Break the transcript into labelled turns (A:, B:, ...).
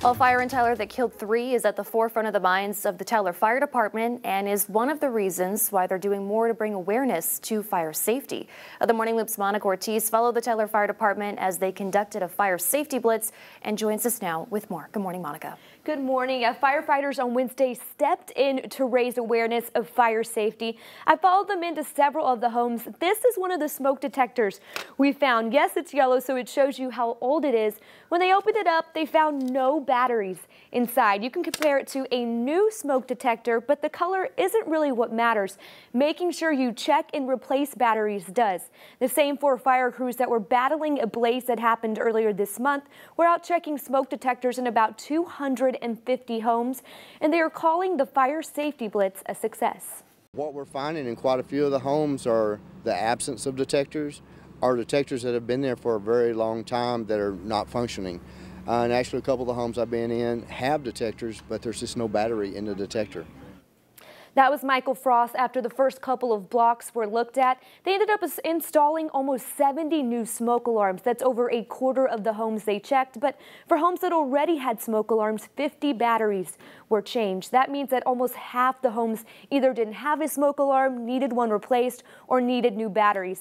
A: A fire in Tyler that killed 3 is at the forefront of the minds of the Tyler Fire Department and is one of the reasons why they're doing more to bring awareness to fire safety. The Morning Loop's Monica Ortiz followed the Tyler Fire Department as they conducted a fire safety blitz and joins us now with more. Good morning, Monica.
B: Good morning. Firefighters on Wednesday stepped in to raise awareness of fire safety. I followed them into several of the homes. This is one of the smoke detectors we found. Yes, it's yellow, so it shows you how old it is. When they opened it up, they found no batteries inside. You can compare it to a new smoke detector, but the color isn't really what matters. Making sure you check and replace batteries does. The same 4 fire crews that were battling a blaze that happened earlier this month were out checking smoke detectors in about 250 homes, and they are calling the Fire Safety Blitz a success.
C: What we're finding in quite a few of the homes are the absence of detectors, or detectors that have been there for a very long time that are not functioning. And actually a couple of the homes I've been in have detectors, but there's just no battery in the detector.
B: That was Michael Frost. After the first couple of blocks were looked at, they ended up installing almost 70 new smoke alarms. That's over a quarter of the homes they checked. But for homes that already had smoke alarms, 50 batteries were changed. That means that almost half the homes either didn't have a smoke alarm, needed one replaced, or needed new batteries.